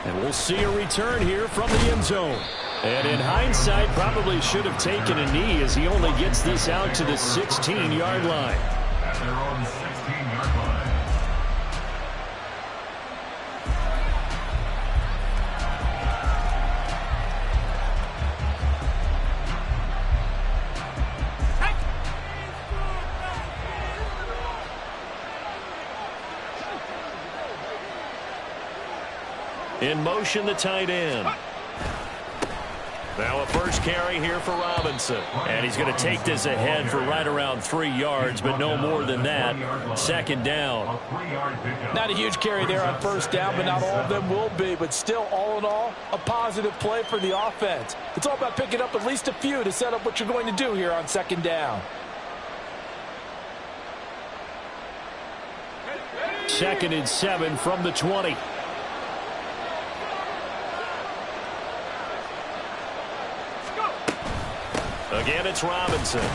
And we'll see a return here from the end zone. And in hindsight, probably should have taken a knee as he only gets this out to the 16-yard line. At their own 16-yard line. In motion, the tight end. Now a first carry here for Robinson. And he's going to take this ahead for right around 3 yards, but no more than that. Second down. Not a huge carry there on first down, but not all of them will be. But still, all in all, a positive play for the offense. It's all about picking up at least a few to set up what you're going to do here on second down. Second and 7 from the 20. Again, it's Robinson.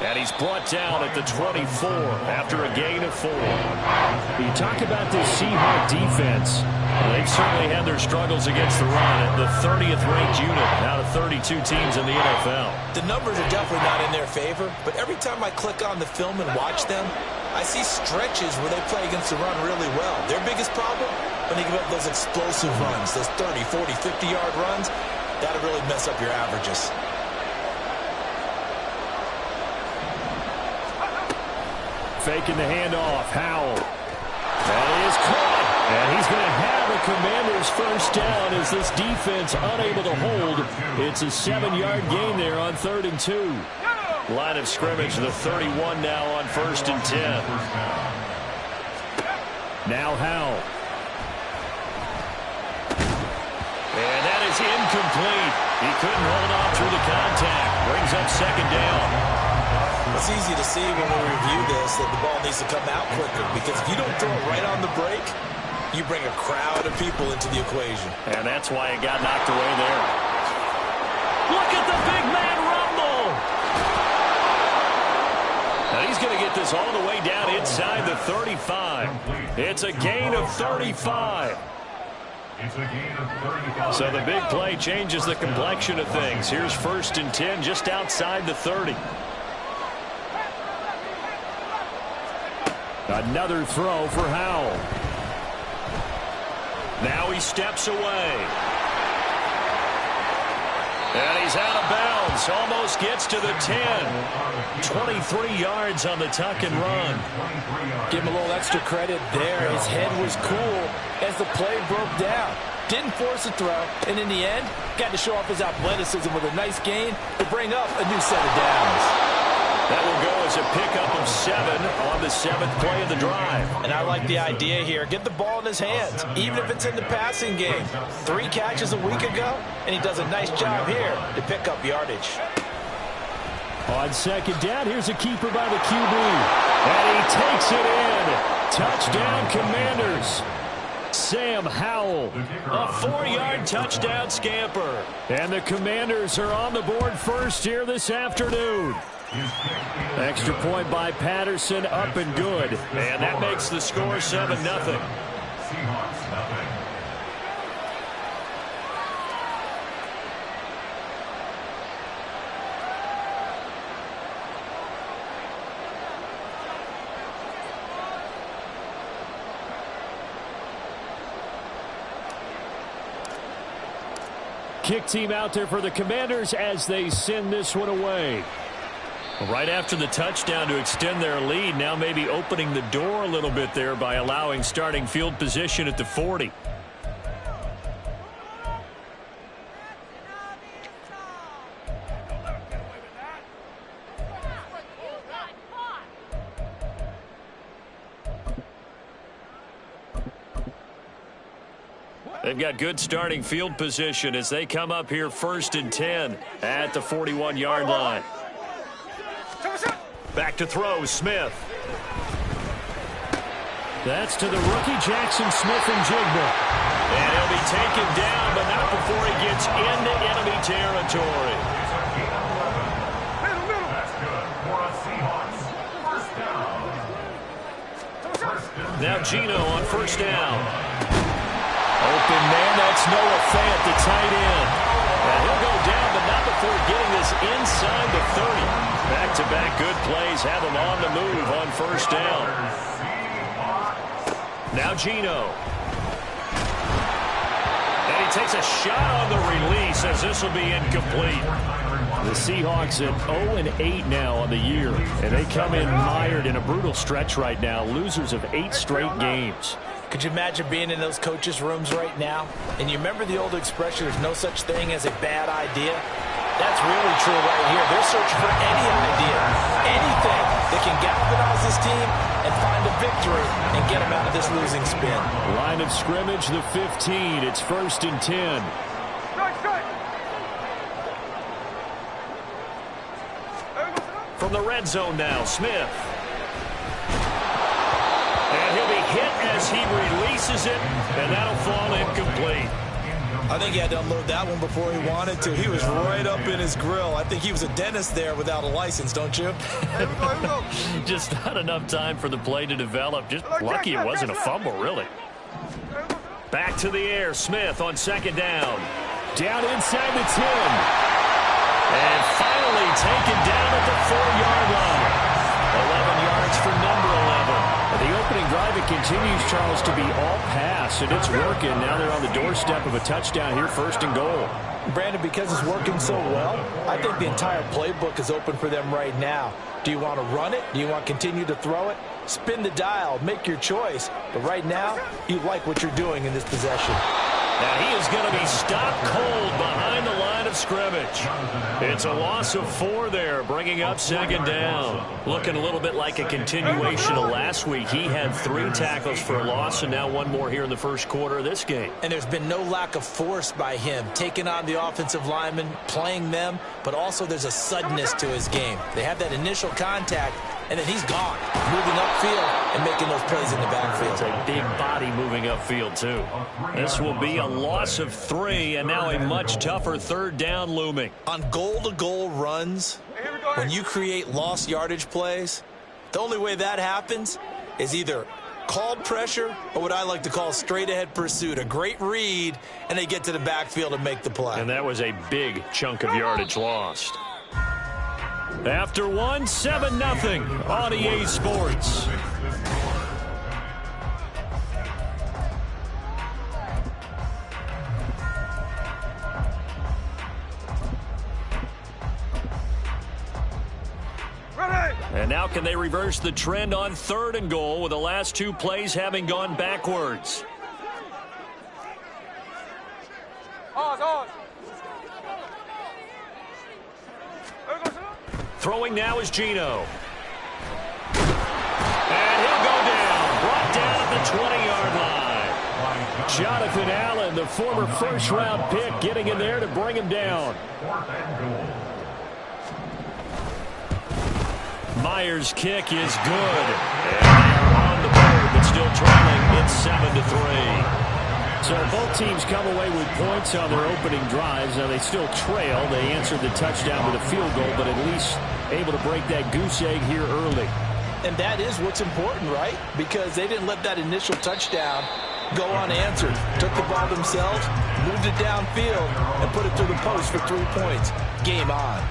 And he's brought down at the 24 after a gain of 4. You talk about this Seahawks defense. They've certainly had their struggles against the run at the 30th ranked unit out of 32 teams in the NFL. The numbers are definitely not in their favor, but every time I click on the film and watch them, I see stretches where they play against the run really well. Their biggest problem, when they give up those explosive runs, those 30, 40, 50-yard runs, that'll really mess up your averages. Faking the handoff, Howell. That is caught. And he's going to have a Commanders first down as this defense unable to hold. It's a 7-yard gain there on 3rd and 2. Line of scrimmage, the 31 now on 1st and 10. Now Howell. And that is incomplete. He couldn't hold on through the contact. Brings up second down. It's easy to see when we review this that the ball needs to come out quicker, because if you don't throw it right on the break, you bring a crowd of people into the equation. And that's why it got knocked away there. Look at the big man rumble. Now he's going to get this all the way down inside the 35. It's a gain of 35. So the big play changes the complexion of things. Here's 1st and 10 just outside the 30. Another throw for Howell. Now he steps away. And he's out of bounds. Almost gets to the 10. 23 yards on the tuck and run. Give him a little extra credit there. His head was cool as the play broke down. Didn't force a throw, and in the end, got to show off his athleticism with a nice gain to bring up a new set of downs. That will go as a pickup of 7 on the 7th play of the drive. And I like the idea here. Get the ball in his hands, even if it's in the passing game. 3 catches a week ago, and he does a nice job here to pick up yardage. On second down, here's a keeper by the QB. And he takes it in. Touchdown, Commanders. Sam Howell, a 4-yard touchdown scamper. And the Commanders are on the board first here this afternoon. Extra point by Patterson, up and good. And that makes the score 7-0. Kick team out there for the Commanders as they send this one away. Right after the touchdown to extend their lead, now maybe opening the door a little bit there by allowing starting field position at the 40. They've got good starting field position as they come up here 1st and 10 at the 41-yard line. Back to throw, Smith. That's to the rookie, Jackson Smith-Njigba. And he'll be taken down, but not before he gets into enemy territory. That's good for a Seahawks. First down. Now Gino on first down. Open man, that's Noah Fant, the tight end. And he'll go down, but not before getting this inside the 30. Back-to-back good plays have him on the move on first down. Now Geno. And he takes a shot on the release as this will be incomplete. The Seahawks at 0-8 now on the year, and they come in mired in a brutal stretch right now, losers of 8 straight games. Could you imagine being in those coaches' rooms right now? And you remember the old expression, there's no such thing as a bad idea? That's really true right here. They're searching for any idea, anything that can galvanize this team and find a victory and get them out of this losing spin. Line of scrimmage, the 15. It's 1st and 10. From the red zone now, Smith. And he'll be hit as he releases it, and that'll fall incomplete. I think he had to unload that one before he wanted to. He was right up in his grill. I think he was a dentist there without a license, don't you? Just not enough time for the play to develop. Just lucky it wasn't a fumble, really. Back to the air. Smith on 2nd down. Down inside the 10. And finally taken down at the 4-yard line. 11 yards for number 11. The opening drive, it continues, Charles, to be all pass, and it's working. Now they're on the doorstep of a touchdown here, 1st and goal. Brandon, because it's working so well, I think the entire playbook is open for them right now. Do you want to run it? Do you want to continue to throw it? Spin the dial, make your choice. But right now, you like what you're doing in this possession. Now he is going to be stopped cold behind the line of scrimmage. It's a loss of 4 there, bringing up 2nd down. Looking a little bit like a continuation of last week. He had 3 tackles for a loss, and now 1 more here in the first quarter of this game. And there's been no lack of force by him, taking on the offensive linemen, playing them, but also there's a suddenness to his game. They have that initial contact, and then he's gone, moving upfield and making those plays in the backfield. It's a big body moving upfield, too. This will be a loss of 3, and now a much tougher 3rd down looming. On goal-to-goal runs, when you create lost yardage plays, the only way that happens is either called pressure or what I like to call straight-ahead pursuit. A great read, and they get to the backfield and make the play. And that was a big chunk of yardage lost. After 1, 7-0 on EA Sports. And now can they reverse the trend on 3rd and goal with the last 2 plays having gone backwards? Throwing now is Geno. And he'll go down. Brought down at the 20-yard line. Jonathan Allen, the former first-round pick, getting in there to bring him down. Myers' kick is good. And they're on the board, but still trailing. It's 7-3. So both teams come away with points on their opening drives. Now they still trail. They answered the touchdown with a field goal, but at least able to break that goose egg here early. And that is what's important, right? Because they didn't let that initial touchdown go unanswered. Took the ball themselves, moved it downfield, and put it through the post for 3 points. Game on.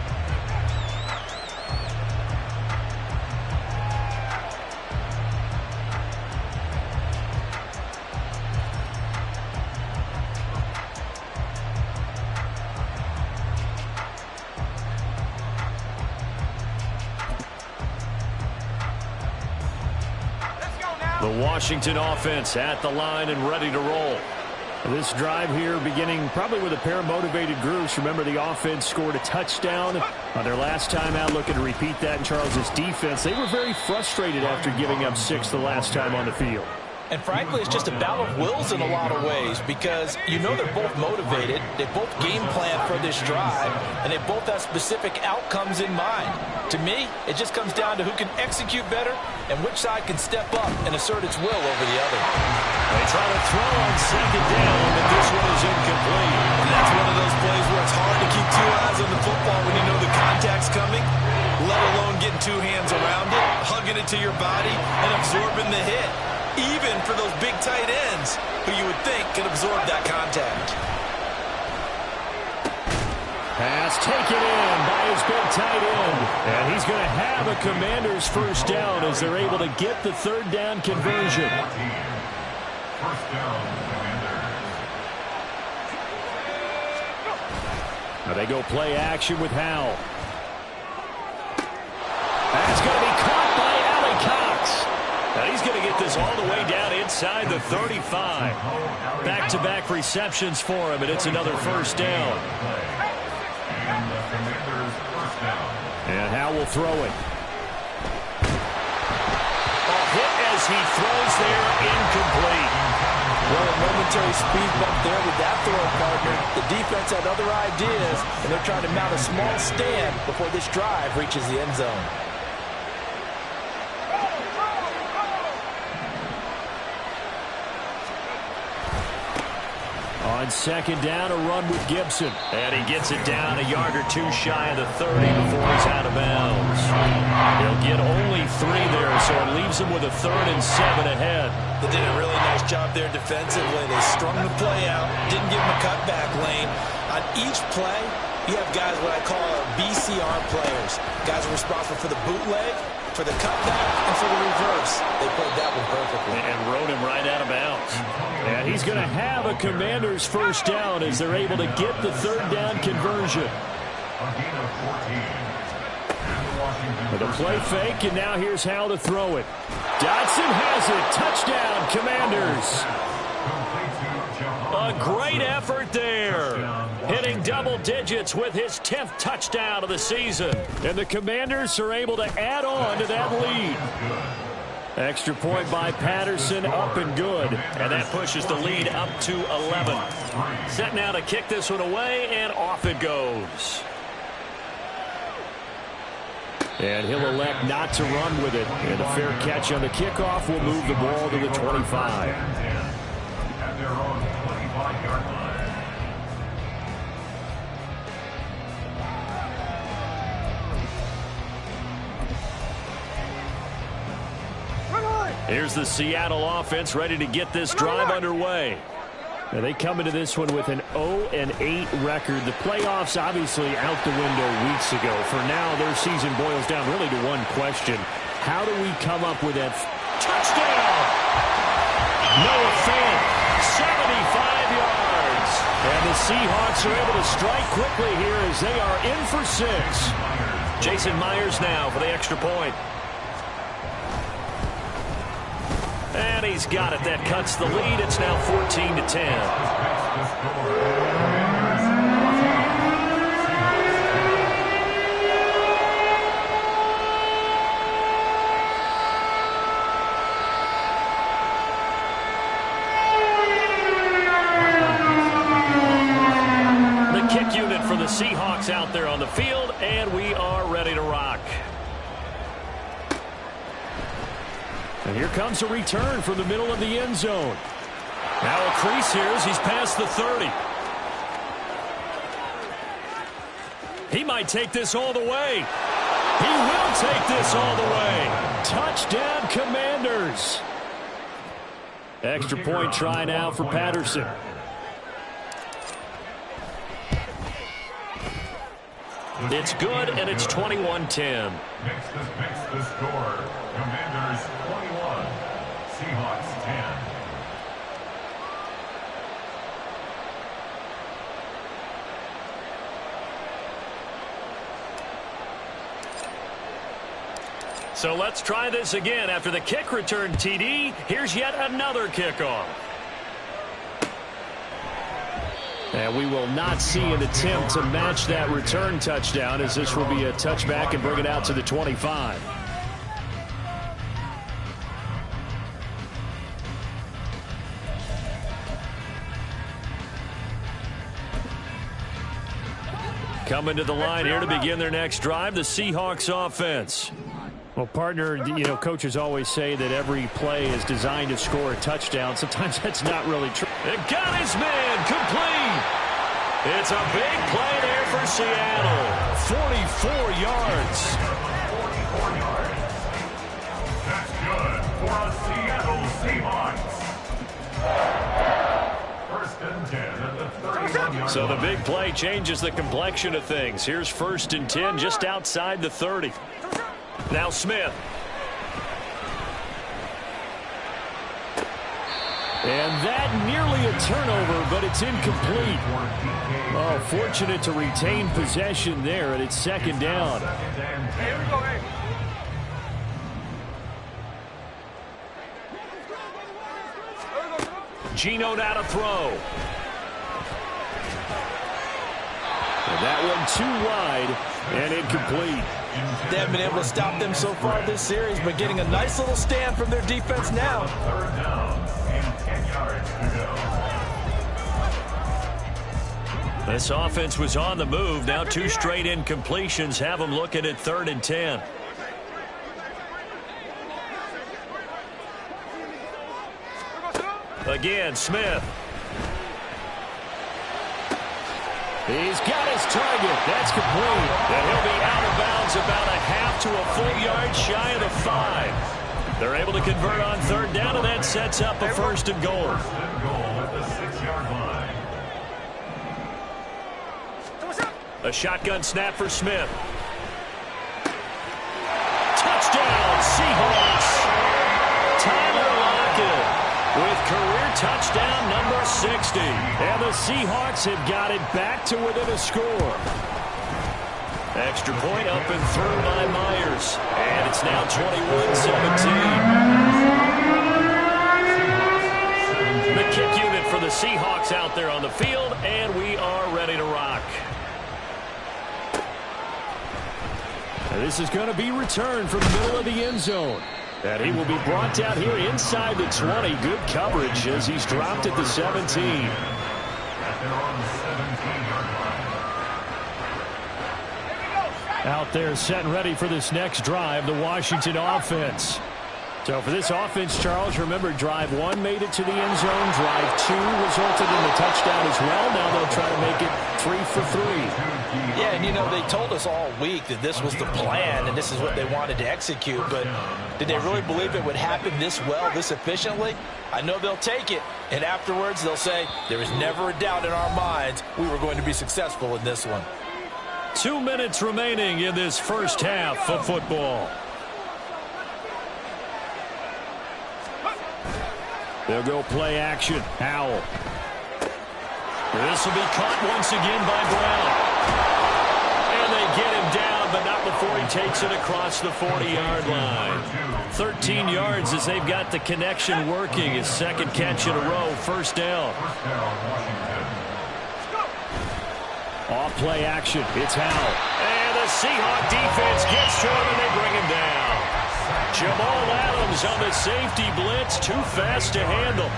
The Washington offense at the line and ready to roll. This drive here beginning probably with a pair of motivated groups. Remember, the offense scored a touchdown on their last time out, looking to repeat that in Charles' defense. They were very frustrated after giving up 6 the last time on the field. And frankly, it's just a battle of wills in a lot of ways because you know they're both motivated. They both game plan for this drive, and they both have specific outcomes in mind. To me, it just comes down to who can execute better and which side can step up and assert its will over the other. They try to throw on 2nd down, but this one is incomplete. And that's one of those plays where it's hard to keep 2 eyes on the football when you know the contact's coming, let alone getting 2 hands around it, hugging it to your body, and absorbing the hit. Even for those big tight ends, who you would think can absorb that contact. Pass taken in by his big tight end. And he's going to have a Commanders first down as they're able to get the third down conversion. First down, Commanders. Now they go play action with Howell. That's going to be caught by Allie Cox. Now he's going to get this all the way down inside the 35. Back-to-back receptions for him, and it's another first down. And the Commanders first down. And Howell will throw it. A hit as he throws there, incomplete. Well, a momentary speed bump there with that throw, partner. The defense had other ideas, and they're trying to mount a small stand before this drive reaches the end zone. On second down, a run with Gibson. And he gets it down a yard or two shy of the 30 before he's out of bounds. He'll get only 3 there, so it leaves him with a 3rd and 7 ahead. They did a really nice job there defensively. They strung the play out, didn't give him a cutback lane. On each play, you have guys what I call BCR players. Guys are responsible for the bootleg, for the cutback, and for the reverse. They played that one perfectly. And rode him right out of bounds. And he's going to have a Commanders first down as they're able to get the third down conversion. With a play fake, and now here's how to throw it. Dotson has it. Touchdown, Commanders. A great effort there. Hitting double digits with his 10th touchdown of the season. And the Commanders are able to add on to that lead. Extra point by Patterson, up and good. And that pushes the lead up to 11. Set now to kick this one away, and off it goes. And he'll elect not to run with it. And a fair catch on the kickoff will move the ball to the 25. At their own 25-yard line. Here's the Seattle offense ready to get this drive underway. Now they come into this one with an 0-8 record. The playoffs obviously out the window weeks ago. For now, their season boils down really to one question. How do we come up with that touchdown? Noah Fant, 75 yards. And the Seahawks are able to strike quickly here as they are in for 6. Jason Myers now for the extra point. And he's got it. That cuts the lead. It's now 14-10. The kick unit for the Seahawks out there on the field, and we are ready to rock. And here comes a return from the middle of the end zone. Now a crease here as he's past the 30. He might take this all the way. He will take this all the way. Touchdown, Commanders. Extra point try now for Patterson. It's good, and it's 21-10. Makes the score. Commanders 21, Seahawks 10. So let's try this again. After the kick return TD, here's yet another kickoff. And we will not see an attempt to match that return touchdown, as this will be a touchback and bring it out to the 25. Coming to the line here to begin their next drive, the Seahawks offense. Well, partner, you know, coaches always say that every play is designed to score a touchdown. Sometimes that's not really true. It got his man complete. It's a big play there for Seattle. 44 yards. 44 yards. That's good for a Seattle Seahawks. So the big play changes the complexion of things. Here's 1st and 10 just outside the 30. Now Smith. And that nearly a turnover, but it's incomplete. Oh, fortunate to retain possession there, and it's 2nd down. Here we go, hey. Gino now to throw. And that one too wide and incomplete. They haven't been able to stop them so far this series, but getting a nice little stand from their defense now. 3rd down and 10 yards to go. This offense was on the move. Now 2 straight incompletions have them looking at 3rd and 10. Again, Smith. He's got his target. That's complete. And he'll be out of bounds about a half to a full yard shy of the 5. They're able to convert on 3rd down, and that sets up a 1st and goal. 1st and goal at the 6-yard line. A shotgun snap for Smith. Touchdown, Seahawks. Tyler Lockett with career touchdown number 60. And the Seahawks have got it back to within a score. Extra point up and through by Myers. And it's now 21-17. The kick unit for the Seahawks out there on the field, and we are ready to rock. And this is going to be returned from the middle of the end zone. And he will be brought down here inside the 20. Good coverage as he's dropped at the 17. At their own 17-yard line. Out there set and ready for this next drive, the Washington offense. So for this offense, Charles, remember drive 1 made it to the end zone. Drive 2 resulted in the touchdown as well. Now they'll try to make it 3 for 3. Yeah, and you know, they told us all week that this was the plan and this is what they wanted to execute, but did they really believe it would happen this well, this efficiently? I know they'll take it, and afterwards they'll say, there was never a doubt in our minds we were going to be successful in this one. 2 minutes remaining in this first half of football. They'll go play action. Howell. This will be caught once again by Brown. And they get him down, but not before he takes it across the 40-yard line. 13 yards as they've got the connection working. His 2nd catch in a row, 1st down. Off play action. It's Howell. And the Seahawk defense gets to him, and they bring him down. Jamal Adams on the safety blitz, too fast to handle.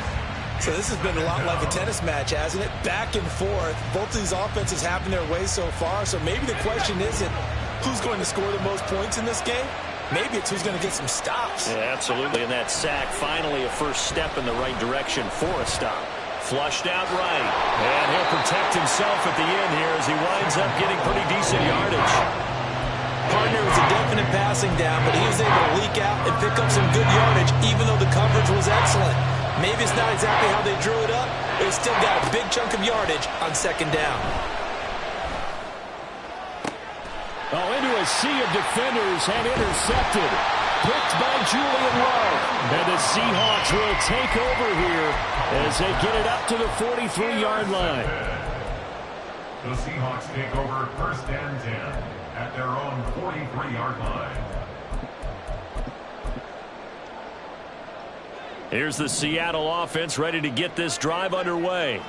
So this has been a lot like a tennis match, hasn't it? Back and forth. Both of these offenses having their way so far. So maybe the question isn't who's going to score the most points in this game. Maybe it's who's going to get some stops. Yeah, absolutely. And that sack, finally a first step in the right direction for a stop. Flushed out right. And he'll protect himself at the end here as he winds up getting pretty decent yardage. Partner was a definite passing down, but he was able to leak out and pick up some good yardage, even though the coverage was excellent. Maybe it's not exactly how they drew it up, but he still got a big chunk of yardage on 2nd down. Oh, into a sea of defenders and intercepted. Picked by Julian Love. And the Seahawks will take over here as they get it up to the 43-yard line. The Seahawks take over 1st and 10 at their own 43-yard line. Here's the Seattle offense ready to get this drive underway.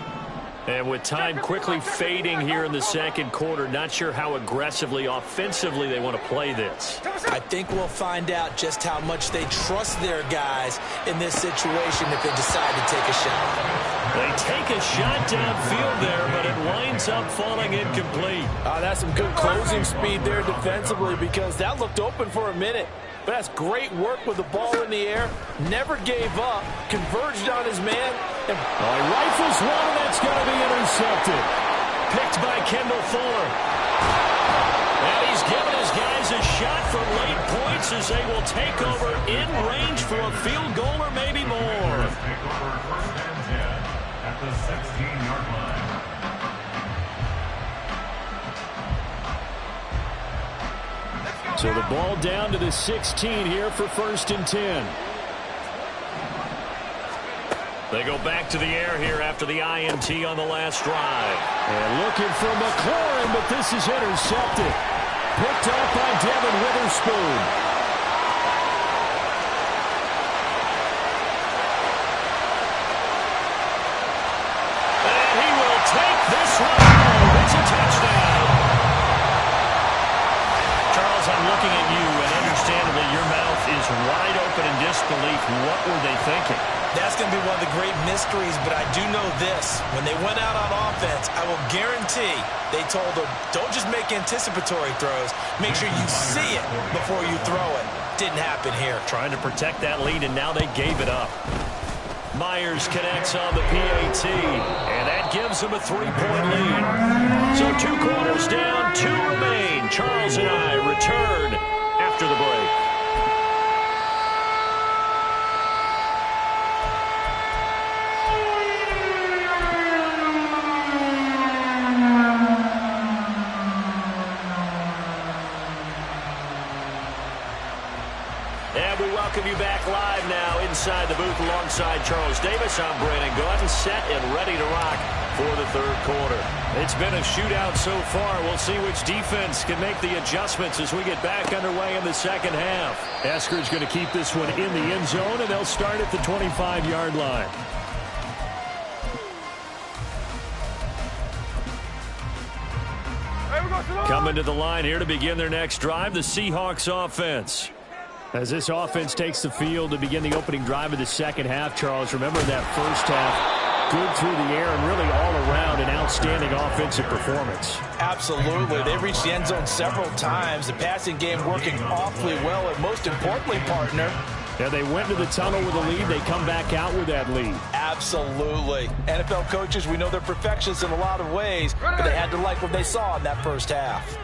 And with time quickly fading here in the 2nd quarter, not sure how aggressively, offensively they want to play this. I think we'll find out just how much they trust their guys in this situation if they decide to take a shot. They take a shot downfield there, but it winds up falling incomplete. That's some good closing speed there defensively because that looked open for a minute. But that's great work with the ball in the air. Never gave up. Converged on his man. And he rifles one, and that's going to be intercepted. Picked by Kendall Fuller. And he's given his guys a shot for late points as they will take over in range for a field goal or maybe more. Take over 1st and 10 at the 16-yard line. So the ball down to the 16 here for 1st and 10. They go back to the air here after the INT on the last drive. And looking for McLaurin, but this is intercepted. Picked off by Devin Witherspoon. Take this one. It's a touchdown. Charles, I'm looking at you, and understandably, your mouth is wide open in disbelief. What were they thinking? That's going to be one of the great mysteries, but I do know this. When they went out on offense, I will guarantee they told them, don't just make anticipatory throws. Make sure you see it before you throw it. Didn't happen here. Trying to protect that lead, and now they gave it up. Myers connects on the PAT, and that gives them a 3-point lead. So 2 quarters down, 2 remain. Charles and I return after the break. And we welcome you back live now inside the booth alongside Charles Davis. I'm Brandon Gordon, set and ready to rock for the 3rd quarter. It's been a shootout so far. We'll see which defense can make the adjustments as we get back underway in the 2nd half. Esker's going to keep this one in the end zone, and they'll start at the 25-yard line. Coming to the line here to begin their next drive, the Seahawks offense. As this offense takes the field to begin the opening drive of the 2nd half, Charles, remember that first half, good through the air and really all around an outstanding offensive performance. Absolutely. They reached the end zone several times. The passing game working awfully well, and most importantly, partner, yeah, they went to the tunnel with a lead. They come back out with that lead. Absolutely. NFL coaches, we know they're perfectionists in a lot of ways, but they had to like what they saw in that first half.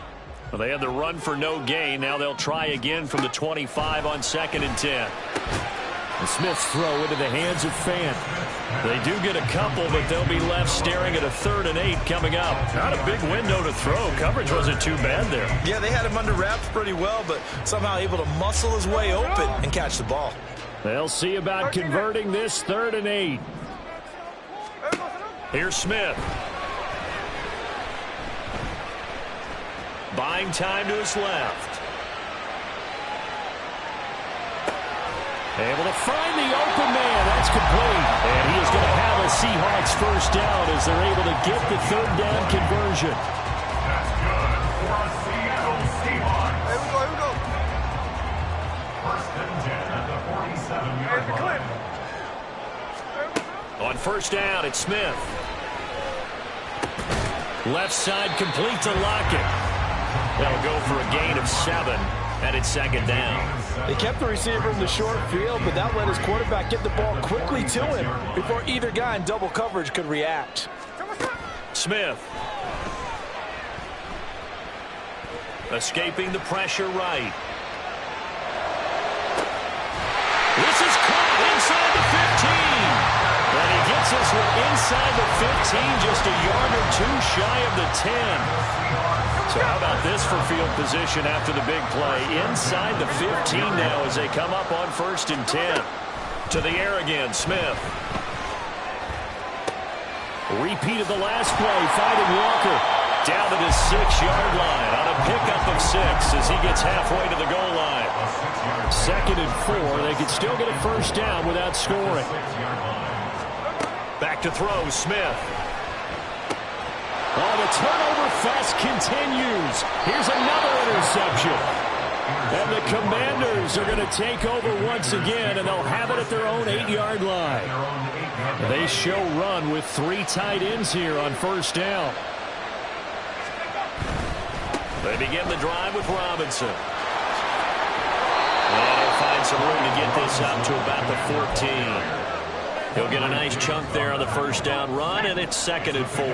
Well, they had the run for no gain. Now they'll try again from the 25 on 2nd and 10. And Smith's throw into the hands of Fant. They do get a couple, but they'll be left staring at a 3rd and 8 coming up. Not a big window to throw. Coverage wasn't too bad there. Yeah, they had him under wraps pretty well, but somehow able to muscle his way open and catch the ball. They'll see about converting this 3rd and 8. Here's Smith. Buying time to his left. Able to find the open man. That's complete. And he is going to have a Seahawks first down as they're able to get the 3rd down conversion. That's good for a Seattle Seahawks. Here we go. 1st and 10 at the 47-yard line. On 1st down, it's Smith. Left side complete to Lockett. They'll go for a gain of 7, and it's 2nd down. They kept the receiver in the short field, but that let his quarterback get the ball quickly to him before either guy in double coverage could react. Smith. Escaping the pressure right. This is caught inside the 15. And he gets this one inside the 15, just a yard or 2 shy of the 10. So how about this for field position after the big play? Inside the 15 now as they come up on 1st and 10. To the air again, Smith. Repeat of the last play, finding Walker. Down to the 6-yard line on a pickup of 6 as he gets halfway to the goal line. 2nd and 4. They could still get a first down without scoring. Back to throw, Smith. Oh, the turnover fest continues. Here's another interception. And the Commanders are going to take over once again, and they'll have it at their own 8-yard line. They show run with 3 tight ends here on 1st down. They begin the drive with Robinson. And he'll find some room to get this up to about the 14. He'll get a nice chunk there on the first down run, and it's 2nd and 4.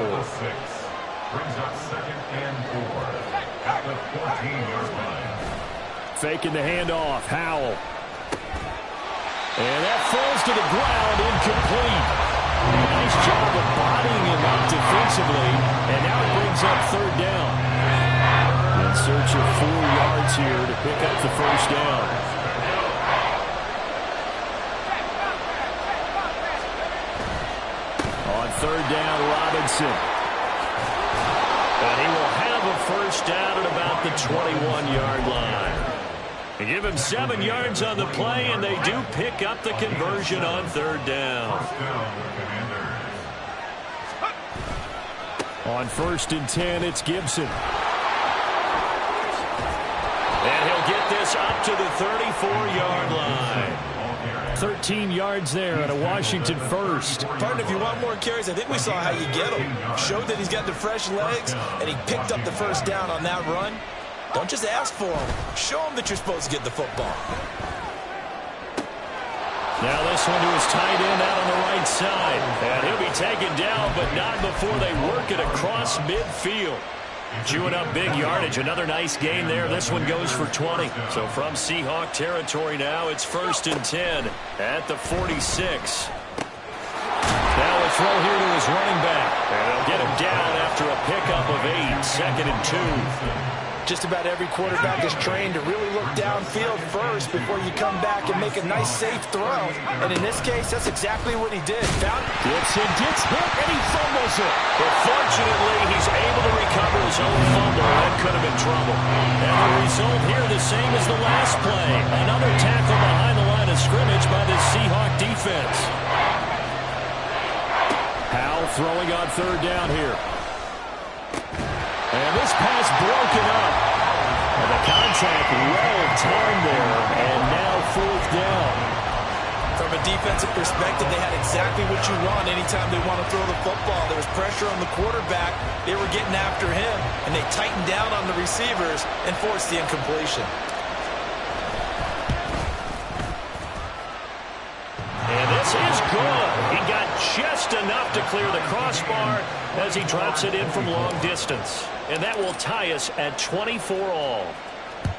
Brings up 2nd and 4 at the 14-yard line. Faking the handoff, Howell. And that falls to the ground, incomplete. Nice job of bodying him up defensively, and now it brings up 3rd down. In search extra 4 yards here to pick up the first down. On third down, Robinson. And he will have a first down at about the 21-yard line. They give him 7 yards on the play, and they do pick up the conversion on third down. On 1st and 10, it's Gibson. And he'll get this up to the 34-yard line. 13 yards there at a Washington first. Partner, if you want more carries, I think we saw how you get him. Showed that he's got the fresh legs, and he picked up the first down on that run. Don't just ask for him. Show him that you're supposed to get the football. Now this one to his tight end out on the right side. And he'll be taken down, but not before they work it across midfield. Chewing up big yardage. Another nice gain there. This one goes for 20. So from Seahawk territory now, it's 1st and 10 at the 46. Now a throw here to his running back. And they'll get him down after a pickup of 8. 2nd and 2. Just about every quarterback is trained to really look downfield first before you come back and make a nice, safe throw. And in this case, that's exactly what he did. Gibson gets hit, and he fumbles it. But fortunately, he's able to recover his own fumble. That could have been trouble. And the result here, the same as the last play. Another tackle behind the line of scrimmage by the Seahawk defense. Howell throwing on third down here. And this pass broken up. And the contact well timed there. And now 4th down. From a defensive perspective, they had exactly what you want anytime they want to throw the football. There was pressure on the quarterback. They were getting after him. And they tightened down on the receivers and forced the incompletion. And this is good. He got just enough to clear the crossbar as he drops it in from long distance. And that will tie us at 24 all.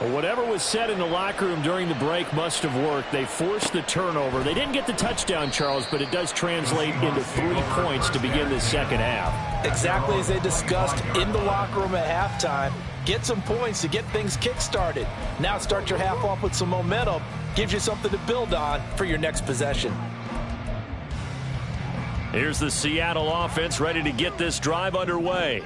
Well, whatever was said in the locker room during the break must have worked. They forced the turnover. They didn't get the touchdown, Charles, but it does translate into 3 points to begin the second half. Exactly as they discussed in the locker room at halftime. Get some points to get things kick-started. Now start your half off with some momentum. Gives you something to build on for your next possession. Here's the Seattle offense ready to get this drive underway.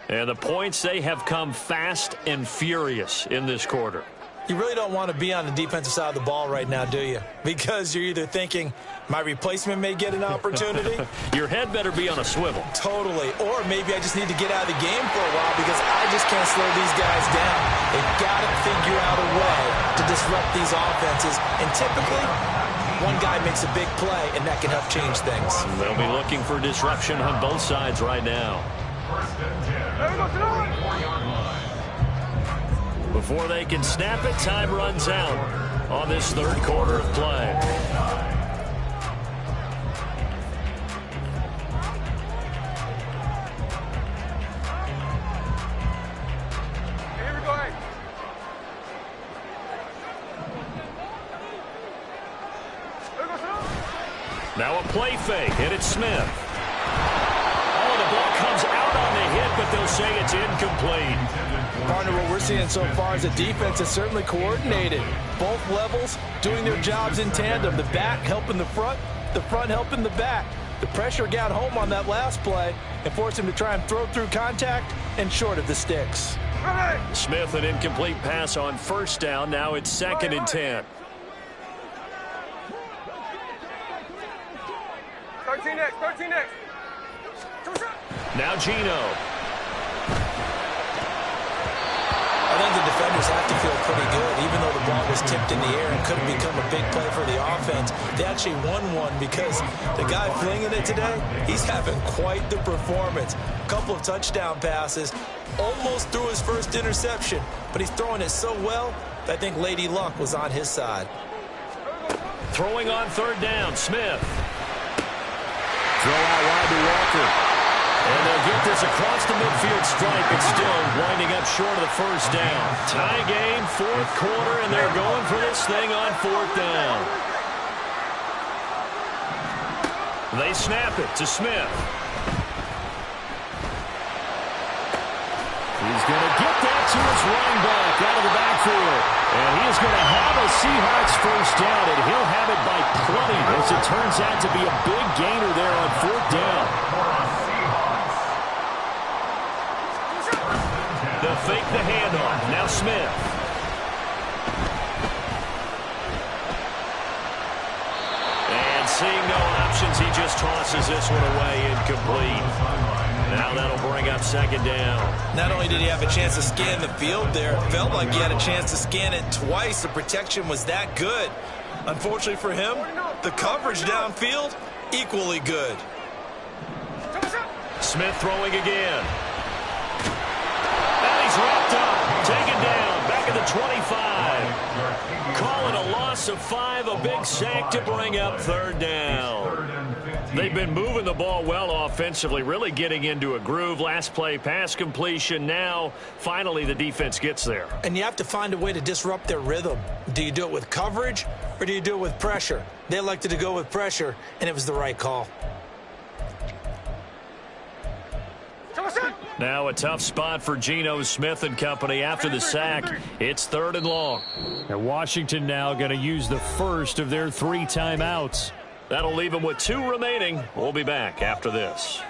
And the points, they have come fast and furious in this quarter. You really don't want to be on the defensive side of the ball right now, do you? Because you're either thinking, my replacement may get an opportunity. Your head better be on a swivel. Totally. Or maybe I just need to get out of the game for a while because I just can't slow these guys down. They've got to figure out a way to disrupt these offenses. And typically, one guy makes a big play, and that can help change things. They'll be looking for disruption on both sides right now. Before they can snap it, time runs out on this third quarter of play. Now a play fake, and it's Smith. The ball comes out on the hit, but they'll say it's incomplete. Partner, what we're seeing so far is a defense that's certainly coordinated. Both levels doing their jobs in tandem. The back helping the front helping the back. The pressure got home on that last play and forced him to try and throw through contact and short of the sticks. Smith, an incomplete pass on first down. Now it's 2nd and 10. 13 next. Now Gino. I think the defenders have to feel pretty good. Even though the ball was tipped in the air and could have become a big play for the offense, they actually won one because the guy flinging it today, he's having quite the performance. A couple of touchdown passes, almost threw his first interception, but he's throwing it so well that I think Lady Luck was on his side. Throwing on third down, Smith. Throw out wide to Walker. And they'll get this across the midfield stripe. It's still winding up short of the first down. Tie game, 4th quarter, and they're going for this thing on 4th down. They snap it to Smith. He's going to get that to his running back out of the backfield. And he is going to have a Seahawks first down, and he'll have it by plenty, as it turns out to be a big gainer there on fourth down. They'll fake the handoff. Now Smith. And seeing no options, he just tosses this one away, incomplete. Now that'll bring up second down. Not only did he have a chance to scan the field there, felt like he had a chance to scan it twice. The protection was that good. Unfortunately for him, the coverage downfield, equally good. Smith throwing again. And he's wrapped up, taken down, back at the 25. Call it a loss of 5, a big sack to bring up third down. They've been moving the ball well offensively, really getting into a groove. Last play, pass completion. Now, finally, the defense gets there. And you have to find a way to disrupt their rhythm. Do you do it with coverage, or do you do it with pressure? They elected to go with pressure, and it was the right call. Now a tough spot for Geno Smith and company after the sack. It's 3rd and long. And Washington now going to use the first of their 3 timeouts. That'll leave them with 2 remaining. We'll be back after this.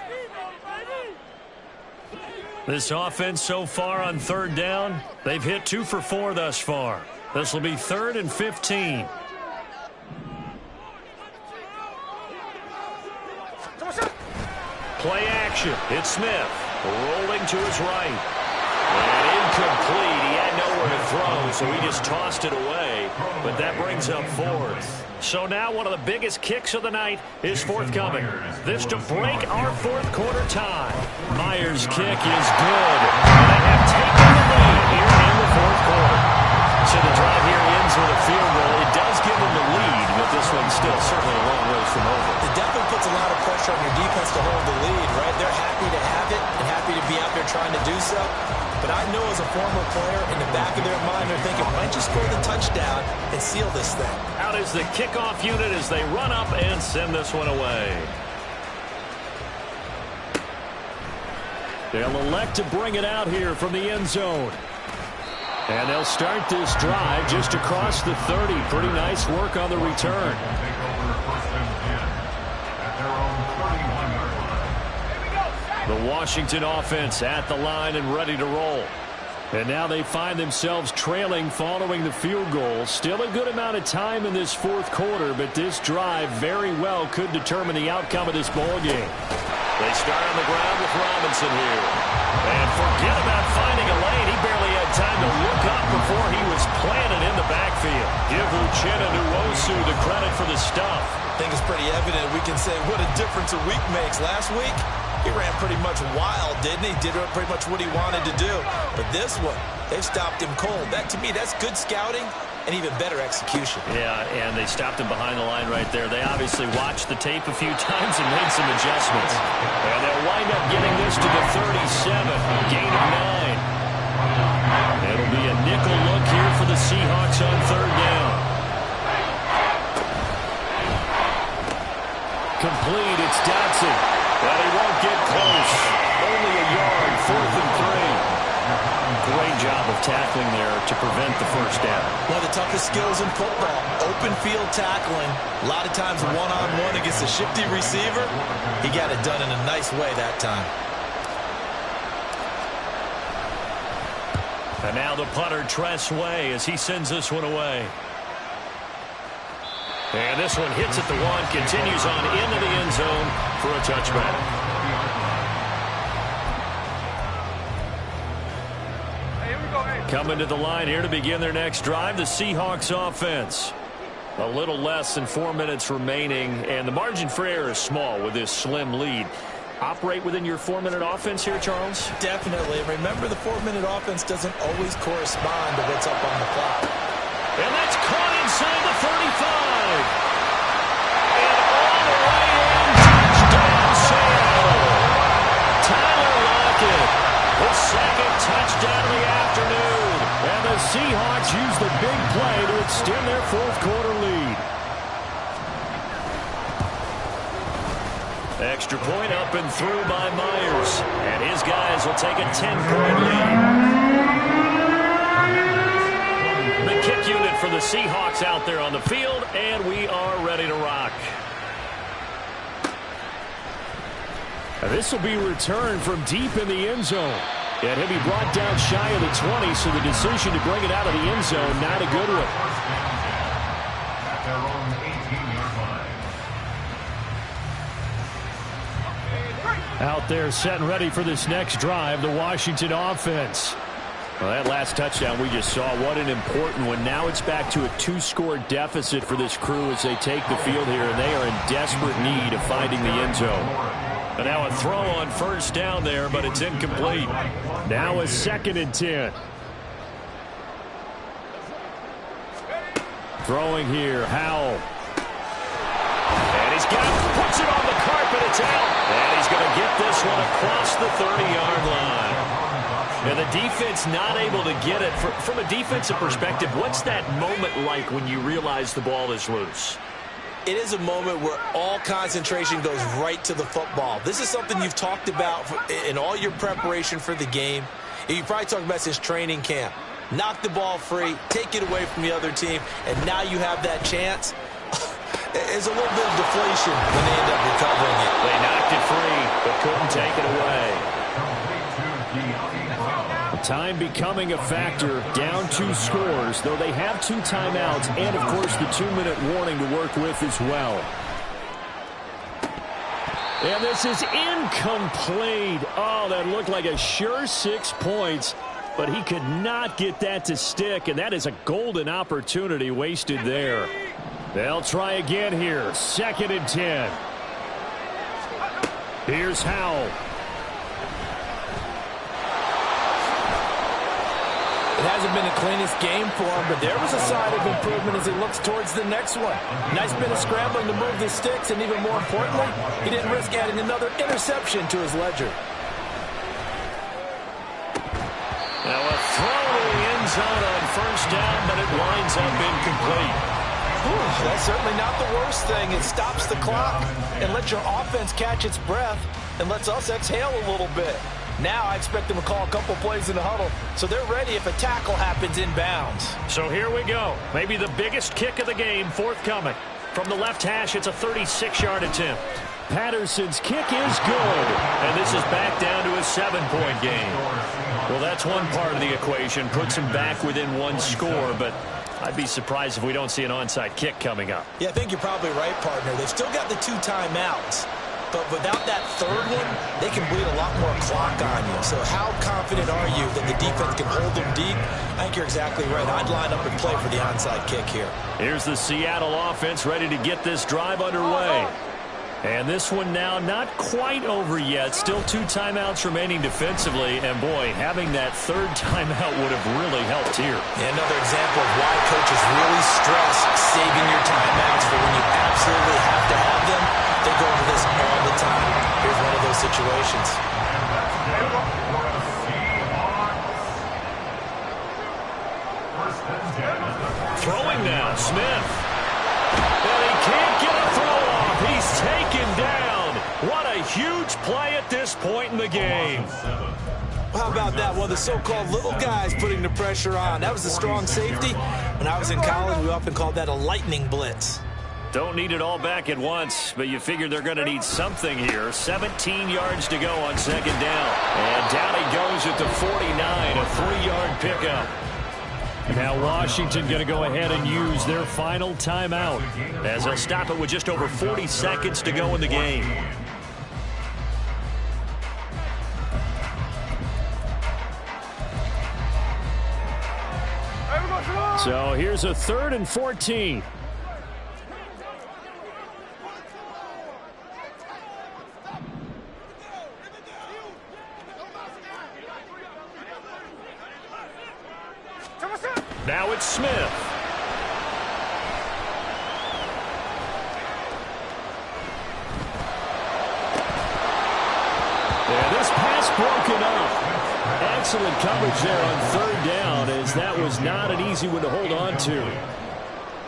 This offense so far on 3rd down, they've hit 2 for 4 thus far. This will be 3rd and 15. Play action. It's Smith. Rolling to his right. And incomplete. He had nowhere to throw, so he just tossed it away. But that brings up 4th. So now one of the biggest kicks of the night is forthcoming. This to break our 4th quarter tie. Myers' kick is good. And they have taken the lead here in the 4th quarter. So the drive here ends with a field goal. It does give them the lead, but this one's still certainly a long ways from over. It definitely puts a lot of pressure on your defense to hold the lead, right? They're happy to have it and happy to be out there trying to do so. But I know as a former player, in the back of their mind, they're thinking, why don't you score the touchdown and seal this thing? Out is the kickoff unit as they run up and send this one away. They'll elect to bring it out here from the end zone. And they'll start this drive just across the 30. Pretty nice work on the return. The Washington offense at the line and ready to roll. And now they find themselves trailing following the field goal. Still a good amount of time in this 4th quarter, but this drive very well could determine the outcome of this ball game. They start on the ground with Robinson here. And forget about finding a lane. He barely had time to look up before he was planted in the backfield. Give Uchenna Nwosu the credit for the stuff. I think it's pretty evident. We can say what a difference a week makes. Last week, he ran pretty much wild, didn't he? Did pretty much what he wanted to do. But this one, they've stopped him cold. That, to me, that's good scouting and even better execution. Yeah, and they stopped him behind the line right there. They obviously watched the tape a few times and made some adjustments. And they'll wind up getting this to the 37, gain of 9. It'll be a nickel look here for the Seahawks on 3rd down. Complete, it's Dotson. But he won't get close. Only a yard, 4th and 3. Great job of tackling there to prevent the first down. One of the toughest skills in football, open field tackling. A lot of times one-on-one against a shifty receiver. He got it done in a nice way that time. And now the punter, Tress Way, as he sends this one away. And this one hits at the 1, continues on into the end zone for a touchback. Coming to the line here to begin their next drive, the Seahawks offense. A little less than 4 minutes remaining, and the margin for error is small with this slim lead. Operate within your 4-minute offense here, Charles? Definitely. Remember, the 4-minute offense doesn't always correspond to what's up on the clock. And that's caught inside the 35. And all the way in, touchdown, Seattle. Tyler Lockett, the second touchdown of the afternoon. And the Seahawks use the big play to extend their 4th quarter lead. Extra point up and through by Myers. And his guys will take a 10-point lead. The kick unit for the Seahawks out there on the field, and we are ready to rock. This will be returned from deep in the end zone. And he'll be brought down shy of the 20, so the decision to bring it out of the end zone, not a good one. At their own 18-yard line. Out there set and ready for this next drive, the Washington offense. Well, that last touchdown we just saw, what an important one. Now it's back to a 2-score deficit for this crew as they take the field here, and they are in desperate need of finding the end zone. And now a throw on first down there, but it's incomplete. Now a 2nd and 10. Throwing here, Howell. And he's got it, puts it on the carpet, it's out. And he's going to get this one across the 30-yard line. And the defense not able to get it. From a defensive perspective, what's that moment like when you realize the ball is loose? It is a moment where all concentration goes right to the football. This is something you've talked about in all your preparation for the game. You probably talked about since training camp. Knock the ball free, take it away from the other team, and now you have that chance. There's a little bit of deflation when they end up recovering it. They knocked it free, but couldn't take it away. Time becoming a factor, down 2 scores, though they have 2 timeouts and, of course, the 2-minute warning to work with as well. And this is incomplete. Oh, that looked like a sure 6 points, but he could not get that to stick, and that is a golden opportunity wasted there. They'll try again here, 2nd and 10. Here's Howell. It hasn't been the cleanest game for him, but there was a sign of improvement as he looks towards the next one. Nice bit of scrambling to move the sticks, and even more importantly, he didn't risk adding another interception to his ledger. Now a throw to the end zone on first down, but it winds up incomplete. That's certainly not the worst thing. It stops the clock and lets your offense catch its breath and lets us exhale a little bit. Now I expect them to call a couple plays in the huddle, so they're ready if a tackle happens inbounds. So here we go. Maybe the biggest kick of the game forthcoming. From the left hash, it's a 36-yard attempt. Patterson's kick is good, and this is back down to a 7-point game. Well, that's one part of the equation. Puts them back within 1 score, but I'd be surprised if we don't see an onside kick coming up. Yeah, I think you're probably right, partner. They've still got the 2 timeouts. But without that third one, they can bleed a lot more clock on you. So how confident are you that the defense can hold them deep? I think you're exactly right. I'd line up and play for the onside kick here. Here's the Seattle offense ready to get this drive underway. And this one now not quite over yet. Still 2 timeouts remaining defensively. And, boy, having that 3rd timeout would have really helped here. Yeah, another example of why coaches really stress saving your timeouts for when you absolutely have to have them. They go into this all the time. Here's one of those situations. Throwing now, Smith. And he can't get a throw off. He's taken down. What a huge play at this point in the game. How about that? One of the so-called little guys putting the pressure on. That was a strong safety. When I was in college, we often called that a lightning blitz. Don't need it all back at once, but you figure they're going to need something here. 17 yards to go on 2nd down. And down he goes at the 49, a 3-yard pickup. Now Washington going to go ahead and use their final timeout as they'll stop it with just over 40 seconds to go in the game. So here's a 3rd and 14. Now it's Smith. And this pass broken up. Excellent coverage there on 3rd down, as that was not an easy one to hold on to.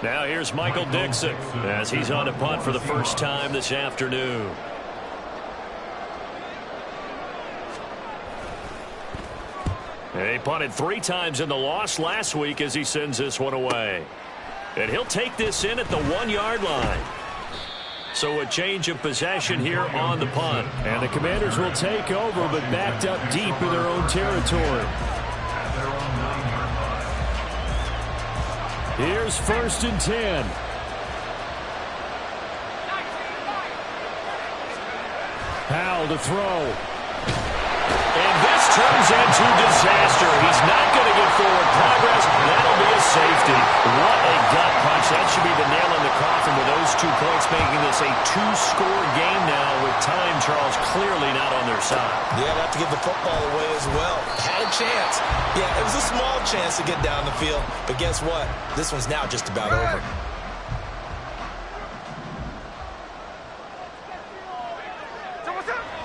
Now here's Michael Dixon as he's on to punt for the first time this afternoon. He punted 3 times in the loss last week as he sends this one away. And he'll take this in at the 1-yard line. So a change of possession here on the punt. And the Commanders will take over, but backed up deep in their own territory. Here's 1st and 10. Howell to throw. And this turns into disaster. He's not going to get forward progress. That'll be a safety. What a gut punch. That should be the nail in the coffin with those 2 points, making this a 2-score game now with time, Charles, clearly not on their side. Yeah, they have to give the football away as well. Had a chance. Yeah, it was a small chance to get down the field. But guess what? This one's now just about over.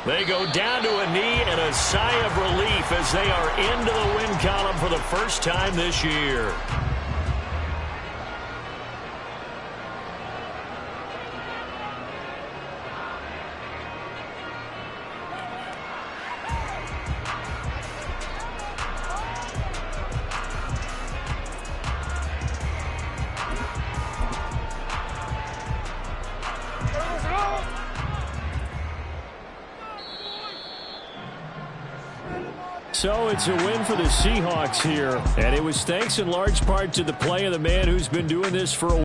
They go down to a knee and a sigh of relief as they are into the win column for the first time this year. So it's a win for the Seahawks here, and it was thanks in large part to the play of the man who's been doing this for a while.